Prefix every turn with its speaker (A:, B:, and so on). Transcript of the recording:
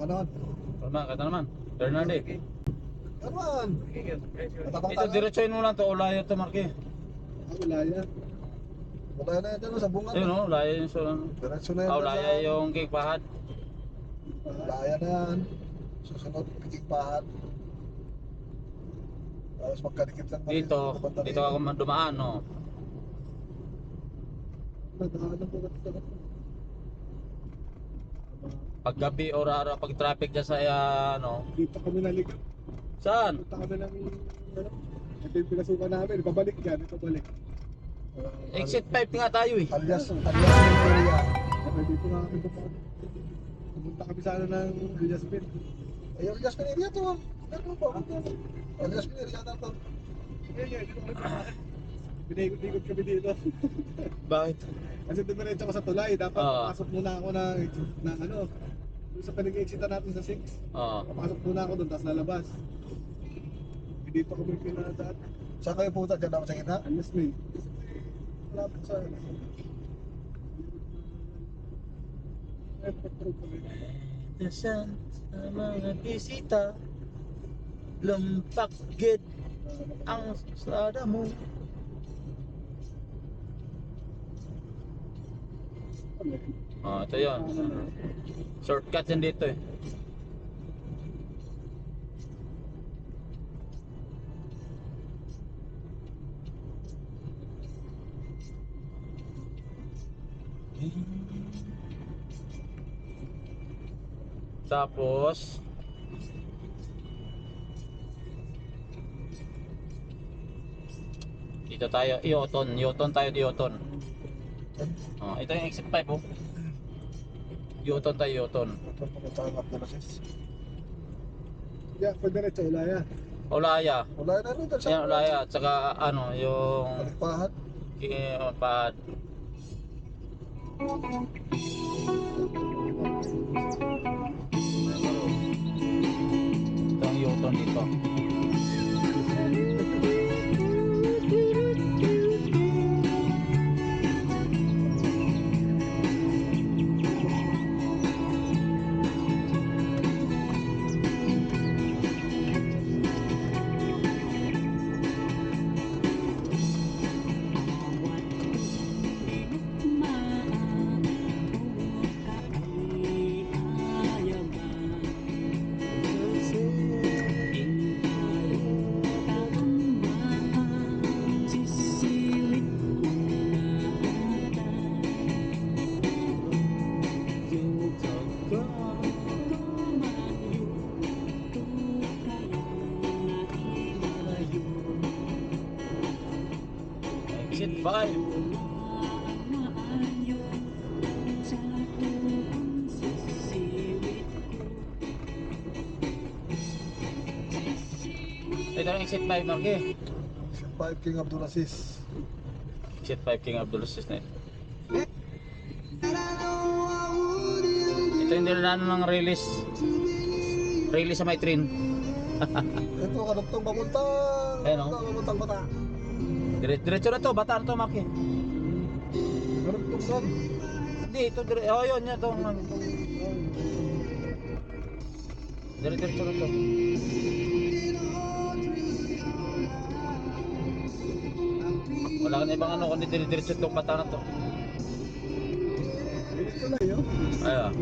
A: Kanon.
B: Tama, kata naman. Turn na di.
A: Kanon.
B: Ito, diretsoin mo lang to. Ulayo to, Marky.
A: Wala yan. Wala na yan dyan sa bunga.
B: Ayun o, ulayo yung so.
A: Diretso na yan.
B: Ulayo yung cake pahad.
A: Wala na yan. Susunod, piking pahat. Tapos magkadikit lang.
B: Dito ako dumaan, no.
A: Nadaanan ko na.
B: Pag gabi or araw, pag traffic dyan sa, ano.
A: Dito kami naligaw.
B: Saan?
A: Punta kami ng, ito yung pinasukan namin. Pabalik yan, pabalik.
B: Exit 5 nga tayo eh.
A: Alias area. Dito nga kami dumaan. Pumunta kami sana ng Alias Pin. Ay, Alias Pin area to. Ano ba? Alias Pin area na to. Dito kami dumaan. Pinaikot-ikot kami dito.
B: Bakit?
A: Kasi dumiretso ako sa tulay. Dapat pasok muna ako ng ano. Doon sa pinag-exita natin sa 6. Papasok muna ako doon, tapos lalabas. Dito kami pinadaan. Saan kayo pumunta? Diyan ako sa gitna? Alias Pin. Malapit sa ano.
B: Dasan sa mga bisita, lumpakgit ang sada mo. Ito yun. Shortcut yan dito eh. Tapos dito tayo, Yoton tayo, Yoton. Ito yung exit 5 oh. Yoton tayo, Yoton.
A: Ito pumunta ang Abdulaziz. Yeah, pwede rin sa Ulaya.
B: Ulaya.
A: Ulaya na rin.
B: Yan, Ulaya. At saka ano, yung
A: Balikpahan.
B: Pahad. Ito ang Yoton dito. Exit 5. Ito ang exit 5, Marky.
A: Exit 5 King Abdulaziz.
B: Exit 5 King Abdulaziz na ito. Ito yung nilalaan ng release. Release sa may train.
A: Ito, kanugtong papuntang.
B: Ayun, oh.
A: Papuntang bata.
B: Diretso na to, bata na to, Marky.
A: Kanugtong son.
B: Hindi, ito yun, yan to. Diretso na to. Wala ka na ibang ano, kundi diretso itong bata na to.
A: Ito na yun.
B: Ayun.